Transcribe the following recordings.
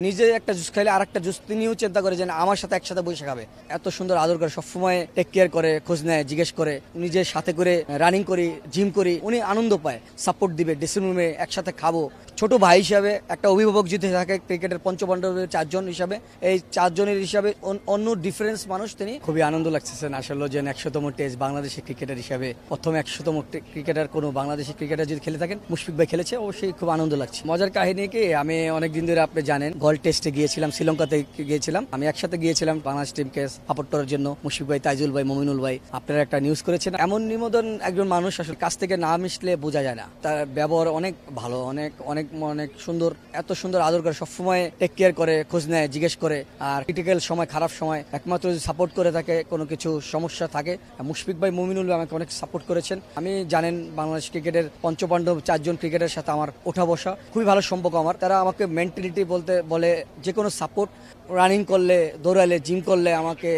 নিজে একটা জুস খাইলে আর একটা জুস তিনিও চিন্তা করে যে না, আমার সাথে একসাথে বসে খাবে। এত সুন্দর আদর করে, সবসময় টেক কেয়ার করে, খোঁজ নেয়, জিজ্ঞেস করে, নিজের সাথে করে রানিং করি, জিম করি, উনি আনন্দ পায়, সাপোর্ট দিবে, ড্রেসিং রুমে একসাথে খাবো। ছোট ভাই হিসাবে, একটা অভিভাবক যদি থাকে ক্রিকেটের পঞ্চপাণ্ডবের 4 জন হিসাবে, এই 4 জনের হিসাবে অন্য ডিফারেন্স মানুষ তিনি। খুবই আনন্দ লাগতেছেন আসলে যে 100তম টেস্ট বাংলাদেশের ক্রিকেটার হিসাবে, প্রথম 100তম ক্রিকেটার কোনো বাংলাদেশের ক্রিকেটার যদি খেলে থাকেন, মুশফিক ভাই খেলেছে, অবশ্যই খুব আনন্দ লাগছে। মজার কাহিনী কি, আমি অনেকদিন ধরে আপনি জানেন গোল্ড টেস্টে গিয়েছিলাম, শ্রীলঙ্কাতে গিয়েছিলাম, আমি একসাথে গিয়েছিলাম বাংলাদেশ টিমকে সাপোর্ট করার জন্য। মুশফিক ভাই, তাইজুল ভাই, মমিনুল ভাই, আপনারা একটা নিউজ করেছেন। এমন নিবেদন একজন মানুষ আসলে কাছ থেকে না মিশলে বোঝা যায় না। তার ব্যবহার অনেক ভালো, অনেক অনেক অনেক সুন্দর, এত সুন্দর আদর করে, সবসময় টেক কেয়ার করে, খোঁজ নেয়, জিজ্ঞেস করে। আর ক্রিটিক্যাল সময়, খারাপ সময় একমাত্র যদি সাপোর্ট করে থাকে, কোনো কিছু সমস্যা থাকে, মুশফিক ভাই, মমিনুল ভাই আমাকে অনেক সাপোর্ট করেছেন। আমি জানেন বাংলাদেশ ক্রিকেটের পঞ্চপাণ্ডব 4 জন ক্রিকেটের সাথে আমার ওঠা বসা, খুবই ভালো সম্পর্ক আমার। তারা আমাকে মেন্টালিটি বলে যে কোনো সাপোর্ট, রানিং করলে, দৌড়ালে, জিম করলে আমাকে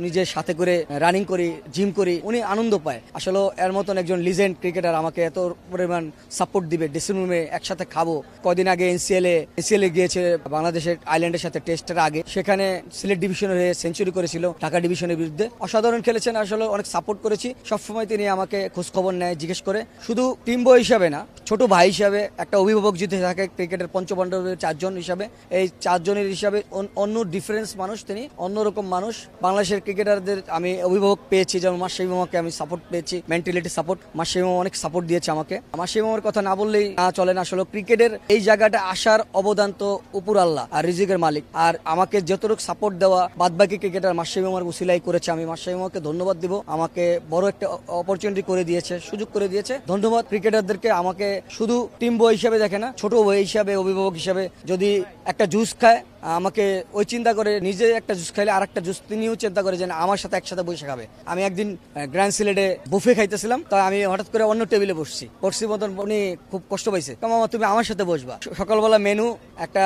নিজের সাথে করে রানিং করি, জিম করি, উনি আনন্দ পায়। আসলে এর মতন একজন লিজেন্ড ক্রিকেটার আমাকে এত পরিমাণ সাপোর্ট দিবে, ড্রেসিং রুমে একসাথে খাবো। কদিন আগে এনসিএল গিয়েছে বাংলাদেশের আইল্যান্ডের সাথে টেস্টের আগে, সেখানে সিলেট ডিভিশনের হয়ে সেঞ্চুরি করেছিল ঢাকা ডিভিশনের বিরুদ্ধে, অসাধারণ খেলেছেন। আসলে অনেক সাপোর্ট করেছি, সবসময় তিনি আমাকে খোঁজ খবর নেয়, জিজ্ঞেস করে। শুধু টিম বয় হিসাবে না, ছোট ভাই হিসাবে, একটা অভিভাবক যদি থাকে ক্রিকেটের পঞ্চপাণ্ডবের 4 জন হিসাবে, এই 4 জনের হিসাবে অন্য ডিফারেন্স মানুষ তিনি, অন্যরকম মানুষ। বাংলাদেশের ক্রিকেটারদের আমি অভিভাবক পেয়েছি, যেমন মাশরাফি মামাকে আমি সাপোর্ট পেয়েছি, মেন্টালিটি সাপোর্ট। মাশরাফি মামা অনেক সাপোর্ট দিয়েছে আমাকে। মাশরাফি মামার কথা না বললেই না চলে না। আসলে ক্রিকেটের এই জায়গাটা আসার অবদান তো উপর আল্লাহ আর রিজিকের মালিক। আর আমাকে যতটুকু সাপোর্ট দেওয়া বাদবাকি ক্রিকেটার মাশরাফি মামার উসিলাই করেছে। আমি মাশরাফি মামাকে ধন্যবাদ দিব, আমাকে বড় একটা অপরচুনিটি করে দিয়েছে, সুযোগ করে দিয়েছে। ধন্যবাদ ক্রিকেটারদেরকে। আমাকে শুধু টিম বয় হিসাবে দেখে না, ছোট বয় হিসাবে, অভিভাবক হিসাবে। যদি একটা জুস খায়, আমাকে ওই চিন্তা করে, নিজে একটা জুস খাইলে আর একটা জুস তিনিও চিন্তা করে যে না, আমার সাথে একসাথে বসে খাবে। আমি একদিন গ্র্যান্ড সিলেটে বুফে খাইতেছিলাম, তাই আমি হঠাৎ করে অন্য টেবিলে বসছি মতন, উনি খুব কষ্ট পাইছে। মামা তুমি আমার সাথে বসবা। সকালবেলা মেনু একটা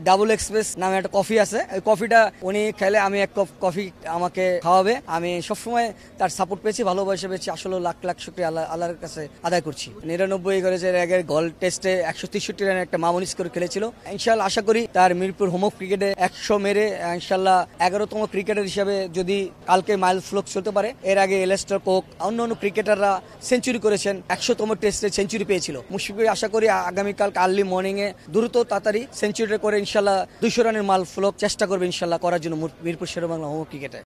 ডাবল এক্সপ্রেস নামে একটা কফি আছে, ওই কফিটা উনি খেলে আমি এক কাপ কফি আমাকে খাওয়াবে। আমি সবসময় তার সাপোর্ট পেয়েছি, ভালোবাসা পেয়েছি। আসলে লাখ লাখ শুকরিয়া আল্লাহর কাছে আদায় করছি। 99 করেছে, এর আগে গোল্ড টেস্টে 163 রানের একটা মামুনি স্কোর খেলেছিল। ইনশাআল্লাহ আশা করি তার মিরপুর হোম ক্রিকেটে 100 মেরে ইনশাআল্লাহ 11তম ক্রিকেটার হিসেবে যদি কালকে মাইল ফ্লোক চলতে পারে। এর আগে এলেস্টার কোক, অন্য ক্রিকেটাররা সেঞ্চুরি করেছেন, 100তম টেস্টে সেঞ্চুরি পেয়েছিল। মুশফিক আশা করি আগামীকাল আর্লি মর্নিং এ দ্রুত তাড়াতাড়ি সেঞ্চুরি করে ইনশাআল্লাহ 200 রানের মাইল ফ্লোক চেষ্টা করবে ইনশাআল্লাহ করার জন্য মিরপুর শেরেবাংলা হোম ক্রিকেটে।